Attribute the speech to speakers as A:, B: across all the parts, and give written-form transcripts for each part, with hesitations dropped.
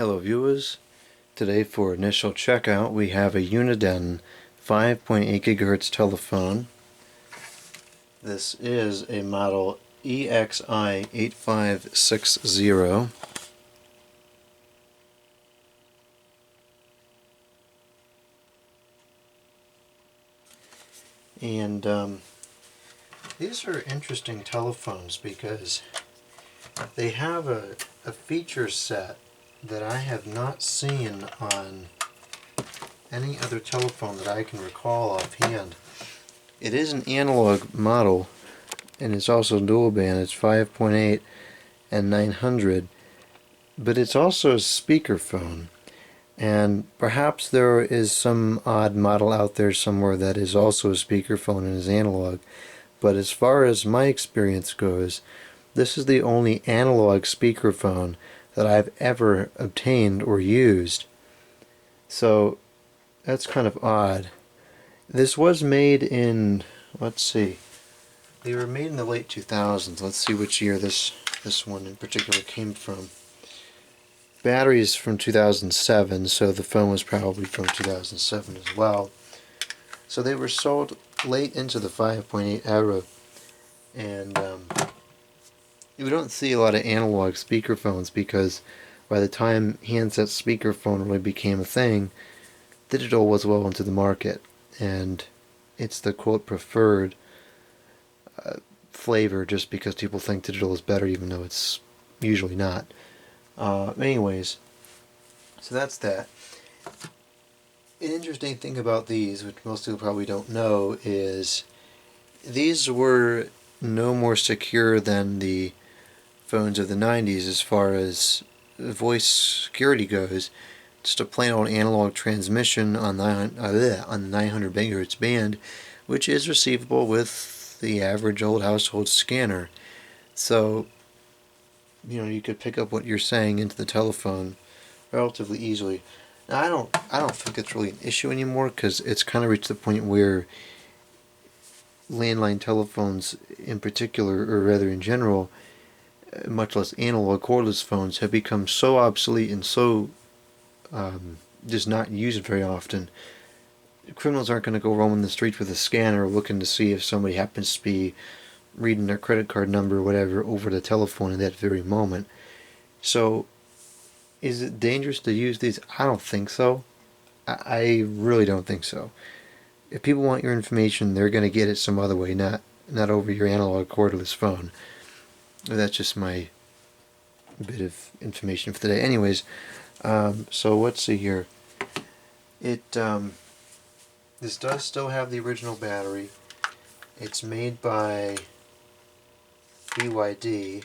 A: Hello viewers, today for initial checkout we have a Uniden 5.8 GHz telephone. This is a model EXI8560 and these are interesting telephones because they have a feature set that I have not seen on any other telephone that I can recall offhand. It is an analog model and it's also dual band. It's 5.8 and 900, but it's also a speakerphone, and perhaps there is some odd model out there somewhere that is also a speakerphone and is analog, but as far as my experience goes, this is the only analog speakerphone that I've ever obtained or used. So that's kind of odd. This was made in, let's see, they were made in the late 2000s. Let's see which year this one in particular came from. Batteries from 2007, so the phone was probably from 2007 as well. So they were sold late into the 5.8 era, and we don't see a lot of analog speakerphones because by the time handset speakerphone really became a thing, digital was well into the market, and it's the quote preferred flavor just because people think digital is better even though it's usually not. Anyways, so that's that. An interesting thing about these, which most people probably don't know, is these were no more secure than the phones of the 90s as far as voice security goes. Just a plain old analog transmission on the 900 megahertz band, which is receivable with the average old household scanner. So, you know, you could pick up what you're saying into the telephone relatively easily. Now, I don't think it's really an issue anymore because it's kind of reached the point where landline telephones in particular, or rather in general, much less analog cordless phones, have become so obsolete and so just not used very often. Criminals aren't going to go roaming the streets with a scanner looking to see if somebody happens to be reading their credit card number or whatever over the telephone at that very moment. So, is it dangerous to use these? I don't think so. I really don't think so. If people want your information, they're going to get it some other way, not over your analog cordless phone. That's just my bit of information for today. Anyways, so let's see here. This does still have the original battery. It's made by BYD.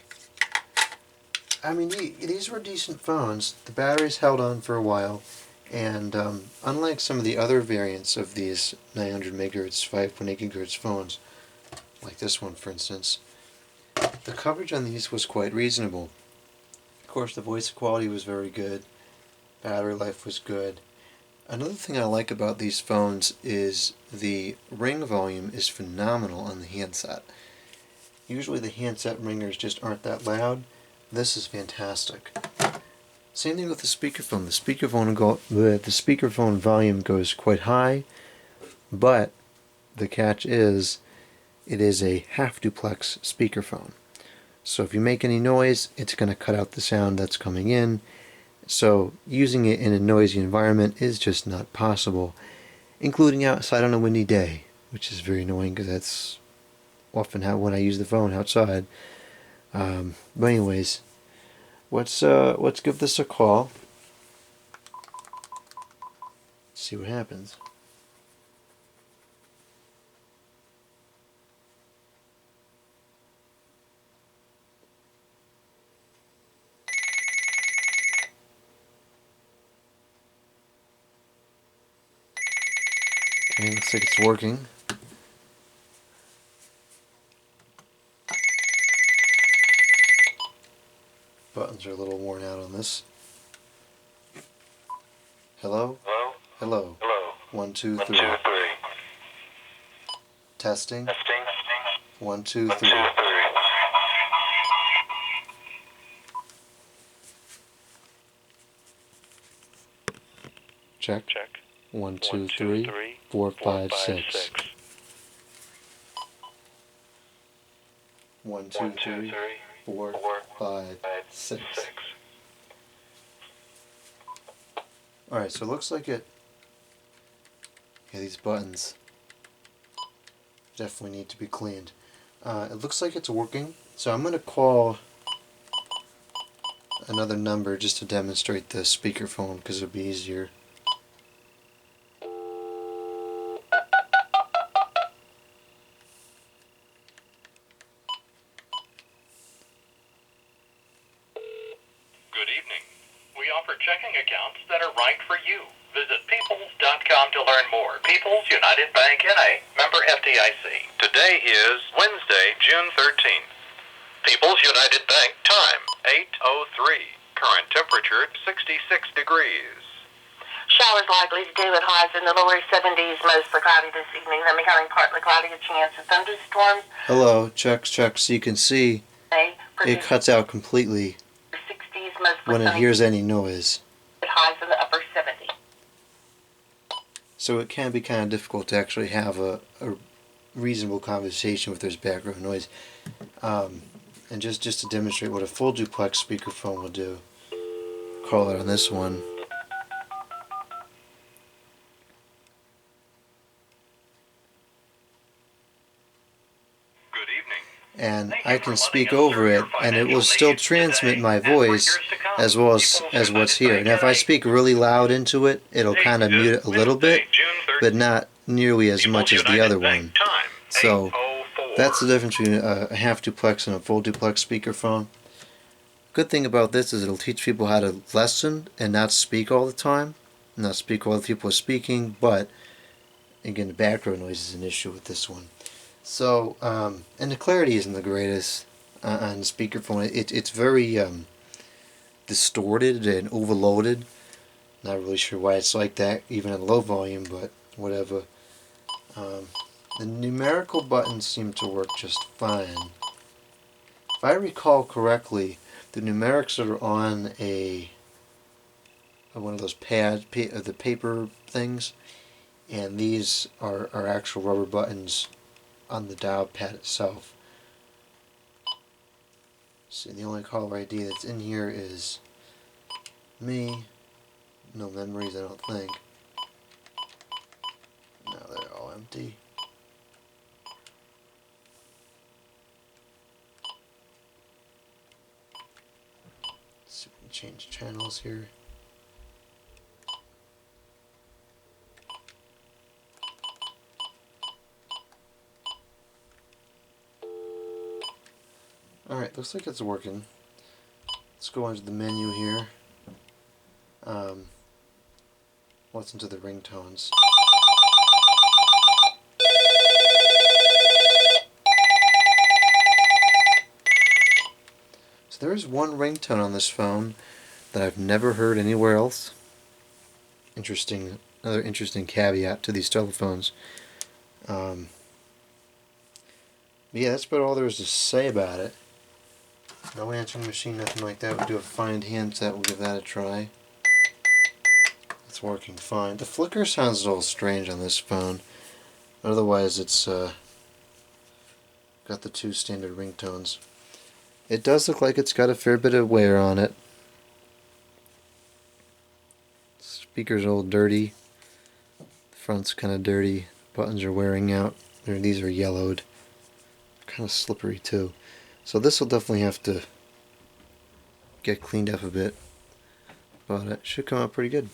A: I mean, these were decent phones. The batteries held on for a while, and unlike some of the other variants of these 900 MHz, 5.8 GHz phones, like this one for instance, the coverage on these was quite reasonable. Of course, the voice quality was very good, battery life was good. Another thing I like about these phones is the ring volume is phenomenal on the handset. Usually the handset ringers just aren't that loud. This is fantastic. Same thing with the speakerphone. The speakerphone volume goes quite high, but the catch is it is a half duplex speakerphone. So if you make any noise, it's going to cut out the sound that's coming in. So using it in a noisy environment is just not possible, including outside on a windy day, which is very annoying because that's often when I use the phone outside. But anyways, let's give this a call. See what happens. Okay, looks like it's working. Buttons are a little worn out on this. Hello?
B: Hello?
A: Hello.
B: Hello.
A: 1, 2, 3.
B: 1, 2, 3.
A: Testing.
B: Testing.
A: 1, 2,
B: 1, 2,
A: 3.
B: 3.
A: check.
B: Check.
A: 1, 2, 3, 4, 5, 6. 1, 2, 3, 4, 5, 6. Alright, so it looks like it... Yeah, these buttons definitely need to be cleaned. It looks like it's working, so I'm going to call another number just to demonstrate the speakerphone because it'll be easier.
B: Good evening. We offer checking accounts that are right for you. Visit peoples.com to learn more. Peoples United Bank N.A., member FDIC. Today is Wednesday, June 13th. Peoples United Bank time, 8:03. Current temperature, 66 degrees.
C: Showers likely today with highs in the lower 70s, mostly cloudy this evening, then becoming partly cloudy, a chance of thunderstorms.
A: Hello, check. So you can see it cuts out completely
C: 60s, mostly
A: when it
C: sunny,
A: hears any noise.
C: with highs in the upper 70s.
A: So it can be kind of difficult to actually have a reasonable conversation if there's background noise. And just to demonstrate what a full duplex speakerphone will do, call it on this one.
B: Good evening.
A: And I can speak over it, and it will still transmit my voice as well as what's here. And if I speak really loud into it, it'll kind of mute it a little bit, but not nearly as much as the other one. So that's the difference between a half duplex and a full duplex speakerphone. Good thing about this is it'll teach people how to listen and not speak all the time, not speak while other people are speaking, but again, the background noise is an issue with this one. So, and the clarity isn't the greatest on the speakerphone. It's very distorted and overloaded. Not really sure why it's like that, even at low volume, but whatever. The numerical buttons seem to work just fine. If I recall correctly, the numerics are on one of those pads, the paper things, and these are actual rubber buttons on the dial pad itself. See, the only caller ID that's in here is me. No memories, I don't think. No, they're all empty. Let's see if we can change channels here. Alright, looks like it's working. Let's go into the menu here. Listen to the ringtones. So there is one ringtone on this phone that I've never heard anywhere else. Another interesting caveat to these telephones. But yeah, that's about all there is to say about it. No answering machine, nothing like that. We'll do a find handset, we'll give that a try. It's working fine. The flicker sounds a little strange on this phone. Otherwise it's got the two standard ringtones. It does look like it's got a fair bit of wear on it. Speaker's a little dirty. The front's kind of dirty. Buttons are wearing out. These are yellowed. Kind of slippery too. So this will definitely have to get cleaned up a bit. But it should come out pretty good.